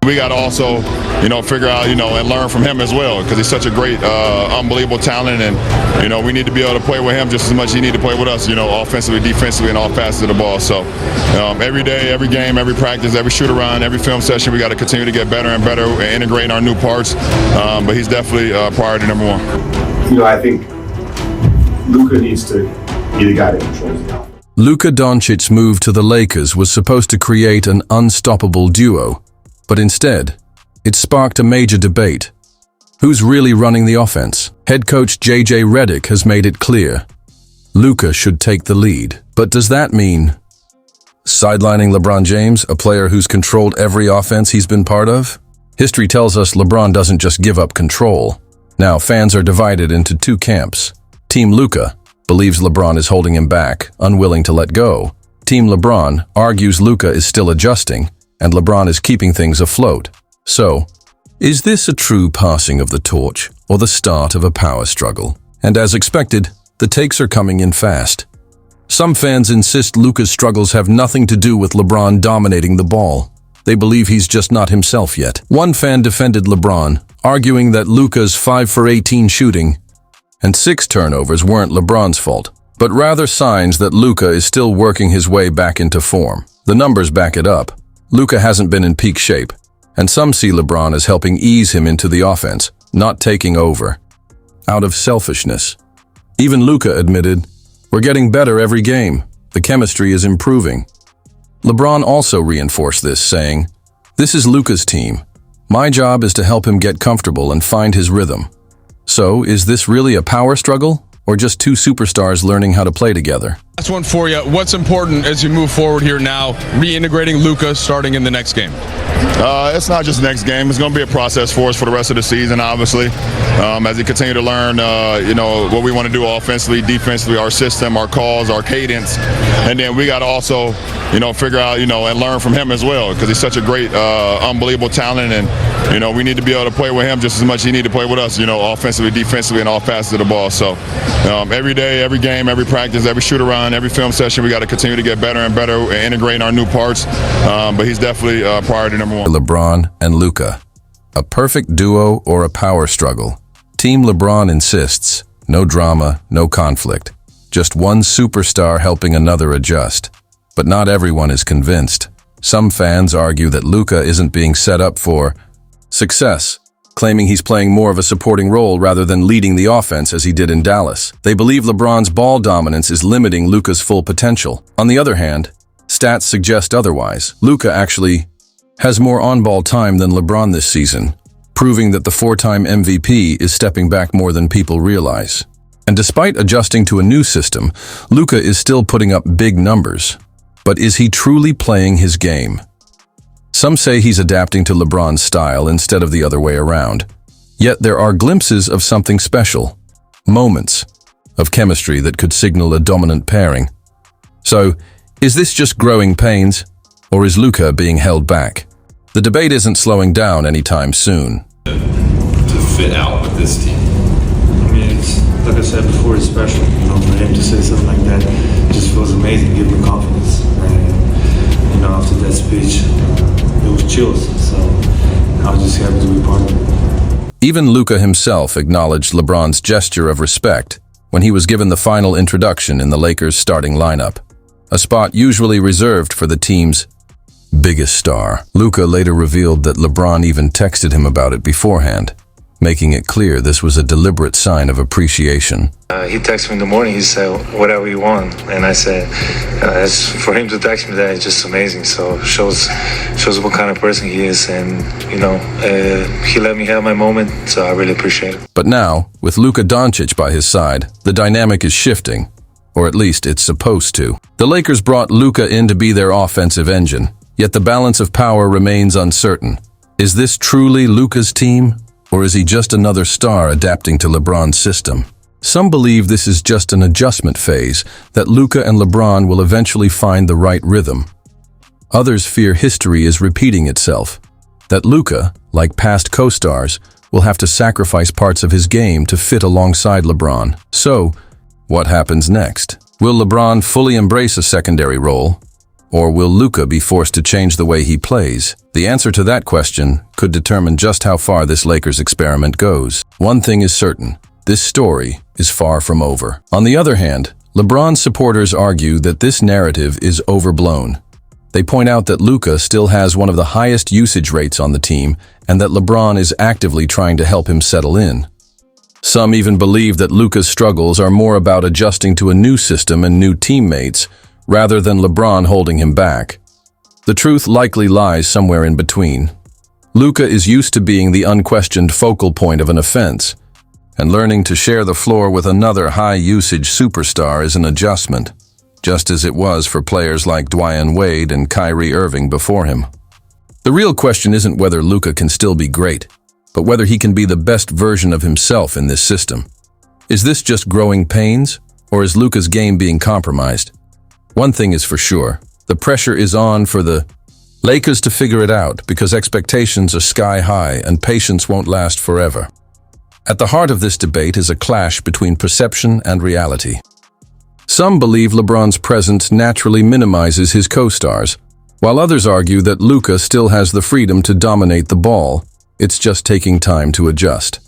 We got to also, figure out, and learn from him as well, because he's such a great, unbelievable talent, and, we need to be able to play with him just as much as he needs to play with us, offensively, defensively, and all facets of the ball. So every day, every game, every practice, every shoot around, every film session, we got to continue to get better and better and integrating our new parts. But he's definitely priority number one. I think Luka needs to be the guy that controls the offense. Luka Doncic's move to the Lakers was supposed to create an unstoppable duo, but instead, it sparked a major debate. Who's really running the offense? Head coach J.J. Redick has made it clear. Luka should take the lead. But does that mean sidelining LeBron James, a player who's controlled every offense he's been part of? History tells us LeBron doesn't just give up control. Now, fans are divided into two camps. Team Luka believes LeBron is holding him back, unwilling to let go. Team LeBron argues Luka is still adjusting, and LeBron is keeping things afloat. So, is this a true passing of the torch, or the start of a power struggle? And as expected, the takes are coming in fast. Some fans insist Luka's struggles have nothing to do with LeBron dominating the ball. They believe he's just not himself yet. One fan defended LeBron, arguing that Luka's 5 for 18 shooting and 6 turnovers weren't LeBron's fault, but rather signs that Luka is still working his way back into form. The numbers back it up. Luka hasn't been in peak shape, and some see LeBron as helping ease him into the offense, not taking over. Out of selfishness. Even Luka admitted, "We're getting better every game. The chemistry is improving." LeBron also reinforced this, saying, "This is Luka's team. My job is to help him get comfortable and find his rhythm." So, is this really a power struggle, or just two superstars learning how to play together? Last one for you. What's important as you move forward here now, reintegrating Luka starting in the next game? It's not just the next game. It's going to be a process for us for the rest of the season, obviously, as we continue to learn, what we want to do offensively, defensively, our system, our calls, our cadence. And then we got to also, figure out, and learn from him as well, because he's such a great, unbelievable talent. And, we need to be able to play with him just as much as he needs to play with us, offensively, defensively, and all facets of the ball. So every day, every game, every practice, every shoot around, every film session, we got to continue to get better and better and integrating our new parts. But he's definitely priority number one. LeBron and Luka. A perfect duo or a power struggle? Team LeBron insists, no drama, no conflict. Just one superstar helping another adjust. But not everyone is convinced. Some fans argue that Luka isn't being set up for success, claiming he's playing more of a supporting role rather than leading the offense as he did in Dallas. They believe LeBron's ball dominance is limiting Luka's full potential. On the other hand, stats suggest otherwise. Luka actually has more on-ball time than LeBron this season, proving that the 4-time MVP is stepping back more than people realize. And despite adjusting to a new system, Luka is still putting up big numbers. But is he truly playing his game? Some say he's adapting to LeBron's style instead of the other way around. Yet there are glimpses of something special, moments of chemistry that could signal a dominant pairing. So, is this just growing pains, or is Luka being held back? The debate isn't slowing down anytime soon. To fit out with this team. I mean, it's, like I said before, it's special. For him to say something like that, it just feels amazing, give him confidence. And, after that speech, it was chills. So I was just happy to be part of it. Even Luka himself acknowledged LeBron's gesture of respect when he was given the final introduction in the Lakers' starting lineup, a spot usually reserved for the team's biggest star. Luka later revealed that LeBron even texted him about it beforehand, making it clear this was a deliberate sign of appreciation. He texted me in the morning, he said, "Whatever you want." And I said, for him to text me that is just amazing. So shows what kind of person he is. And, he let me have my moment, so I really appreciate it. But now, with Luka Dončić by his side, the dynamic is shifting, or at least it's supposed to. The Lakers brought Luka in to be their offensive engine, yet the balance of power remains uncertain. Is this truly Luka's team? Or is he just another star adapting to LeBron's system? Some believe this is just an adjustment phase, that Luka and LeBron will eventually find the right rhythm. Others fear history is repeating itself, that Luka, like past co-stars, will have to sacrifice parts of his game to fit alongside LeBron. So, what happens next? Will LeBron fully embrace a secondary role? Or will Luka be forced to change the way he plays? The answer to that question could determine just how far this Lakers experiment goes. One thing is certain, this story is far from over. On the other hand, LeBron's supporters argue that this narrative is overblown. They point out that Luka still has one of the highest usage rates on the team and that LeBron is actively trying to help him settle in. Some even believe that Luka's struggles are more about adjusting to a new system and new teammates rather than LeBron holding him back. The truth likely lies somewhere in between. Luka is used to being the unquestioned focal point of an offense, and learning to share the floor with another high-usage superstar is an adjustment, just as it was for players like Dwyane Wade and Kyrie Irving before him. The real question isn't whether Luka can still be great, but whether he can be the best version of himself in this system. Is this just growing pains, or is Luka's game being compromised? One thing is for sure, the pressure is on for the Lakers to figure it out because expectations are sky high and patience won't last forever. At the heart of this debate is a clash between perception and reality. Some believe LeBron's presence naturally minimizes his co-stars, while others argue that Luka still has the freedom to dominate the ball. It's just taking time to adjust.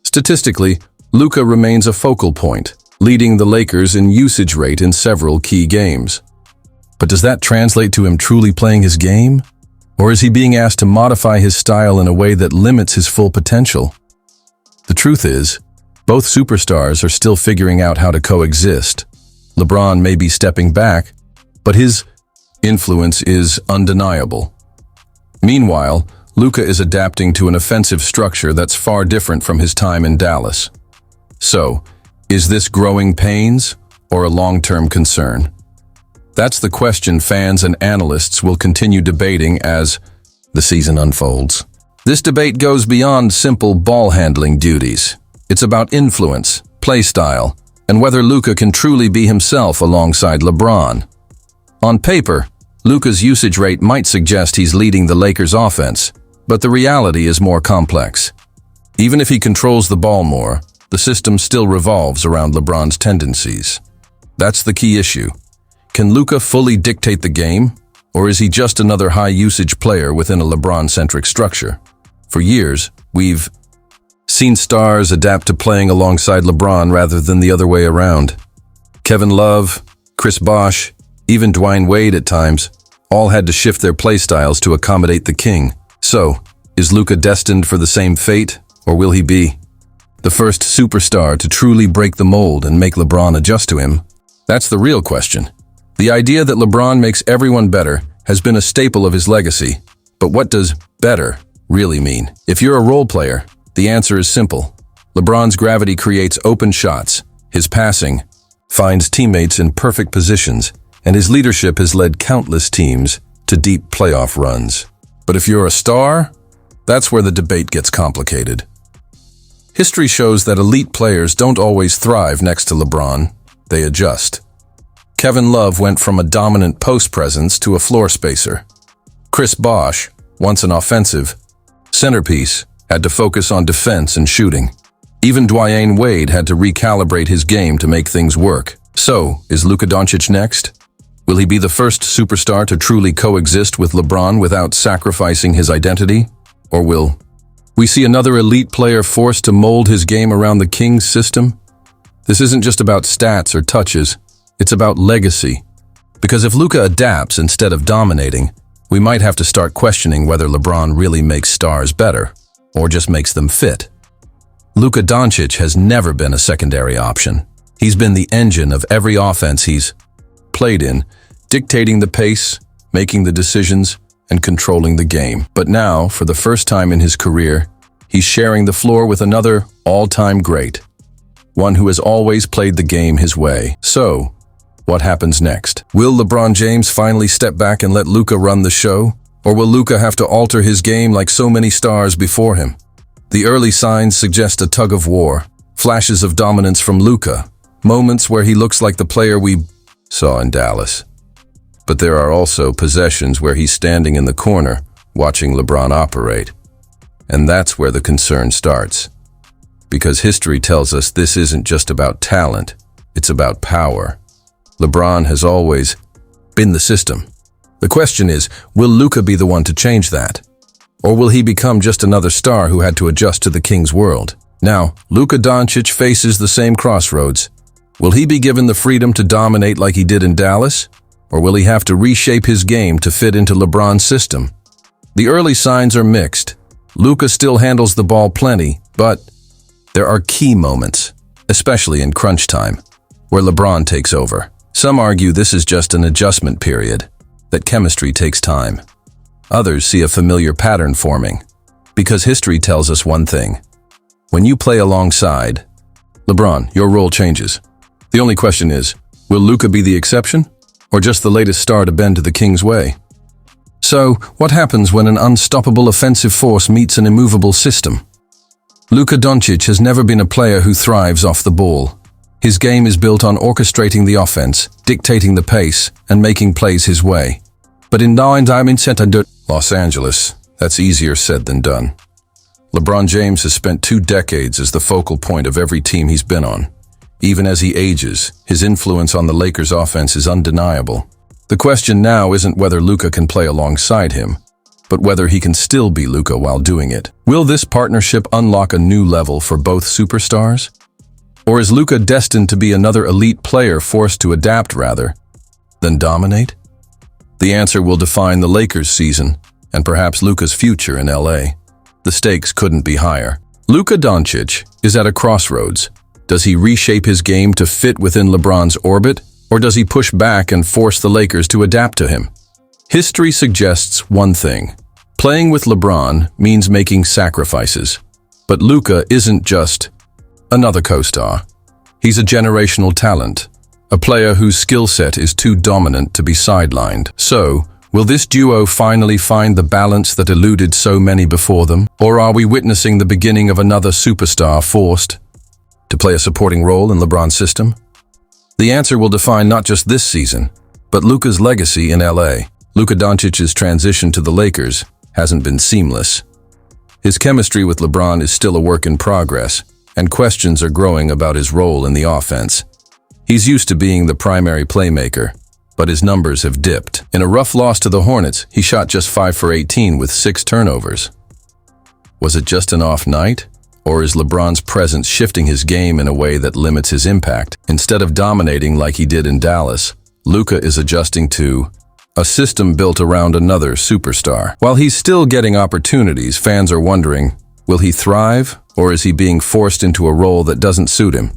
Statistically, Luka remains a focal point, leading the Lakers in usage rate in several key games. But does that translate to him truly playing his game? Or is he being asked to modify his style in a way that limits his full potential? The truth is, both superstars are still figuring out how to coexist. LeBron may be stepping back, but his influence is undeniable. Meanwhile, Luka is adapting to an offensive structure that's far different from his time in Dallas. So, is this growing pains or a long-term concern? That's the question fans and analysts will continue debating as the season unfolds. This debate goes beyond simple ball-handling duties. It's about influence, play style, and whether Luka can truly be himself alongside LeBron. On paper, Luka's usage rate might suggest he's leading the Lakers' offense, but the reality is more complex. Even if he controls the ball more, the system still revolves around LeBron's tendencies. That's the key issue. Can Luka fully dictate the game, or is he just another high-usage player within a LeBron-centric structure? For years, we've seen stars adapt to playing alongside LeBron rather than the other way around. Kevin Love, Chris Bosh, even Dwyane Wade at times, all had to shift their play styles to accommodate the king. So, is Luka destined for the same fate, or will he be the first superstar to truly break the mold and make LeBron adjust to him? That's the real question. The idea that LeBron makes everyone better has been a staple of his legacy. But what does better really mean? If you're a role player, the answer is simple. LeBron's gravity creates open shots, his passing finds teammates in perfect positions, and his leadership has led countless teams to deep playoff runs. But if you're a star, that's where the debate gets complicated. History shows that elite players don't always thrive next to LeBron, they adjust. Kevin Love went from a dominant post presence to a floor spacer. Chris Bosh, once an offensive centerpiece, had to focus on defense and shooting. Even Dwyane Wade had to recalibrate his game to make things work. So, is Luka Dončić next? Will he be the first superstar to truly coexist with LeBron without sacrificing his identity? Or will we see another elite player forced to mold his game around the King's system? This isn't just about stats or touches, it's about legacy. Because if Luka adapts instead of dominating, we might have to start questioning whether LeBron really makes stars better, or just makes them fit. Luka Dončić has never been a secondary option. He's been the engine of every offense he's played in, dictating the pace, making the decisions, and controlling the game. But now, for the first time in his career, he's sharing the floor with another all-time great, one who has always played the game his way. So, what happens next? Will LeBron James finally step back and let Luka run the show? Or will Luka have to alter his game like so many stars before him? The early signs suggest a tug of war, flashes of dominance from Luka, moments where he looks like the player we saw in Dallas. But there are also possessions where he's standing in the corner, watching LeBron operate. And that's where the concern starts. Because history tells us this isn't just about talent, it's about power. LeBron has always been the system. The question is, will Luka be the one to change that? Or will he become just another star who had to adjust to the Kings' world? Now, Luka Dončić faces the same crossroads. Will he be given the freedom to dominate like he did in Dallas? Or will he have to reshape his game to fit into LeBron's system? The early signs are mixed. Luka still handles the ball plenty, but there are key moments, especially in crunch time, where LeBron takes over. Some argue this is just an adjustment period, that chemistry takes time. Others see a familiar pattern forming, because history tells us one thing. When you play alongside LeBron, your role changes. The only question is, will Luka be the exception, or just the latest star to bend to the King's way? So, what happens when an unstoppable offensive force meets an immovable system? Luka Dončić has never been a player who thrives off the ball. His game is built on orchestrating the offense, dictating the pace, and making plays his way. But in Los Angeles, that's easier said than done. LeBron James has spent 2 decades as the focal point of every team he's been on. Even as he ages, his influence on the Lakers' offense is undeniable. The question now isn't whether Luka can play alongside him, but whether he can still be Luka while doing it. Will this partnership unlock a new level for both superstars? Or is Luka destined to be another elite player forced to adapt rather than dominate? The answer will define the Lakers' season and perhaps Luka's future in LA. The stakes couldn't be higher. Luka Dončić is at a crossroads. Does he reshape his game to fit within LeBron's orbit, or does he push back and force the Lakers to adapt to him? History suggests one thing. Playing with LeBron means making sacrifices. But Luka isn't just another co-star. He's a generational talent, a player whose skill set is too dominant to be sidelined. So, will this duo finally find the balance that eluded so many before them? Or are we witnessing the beginning of another superstar forced to play a supporting role in LeBron's system? The answer will define not just this season, but Luka's legacy in LA. Luka Dončić's transition to the Lakers hasn't been seamless. His chemistry with LeBron is still a work in progress, and questions are growing about his role in the offense. He's used to being the primary playmaker, but his numbers have dipped. In a rough loss to the Hornets, he shot just 5 for 18 with 6 turnovers. Was it just an off night? Or is LeBron's presence shifting his game in a way that limits his impact? Instead of dominating like he did in Dallas, Luka is adjusting to a system built around another superstar. While he's still getting opportunities, fans are wondering, will he thrive, or is he being forced into a role that doesn't suit him?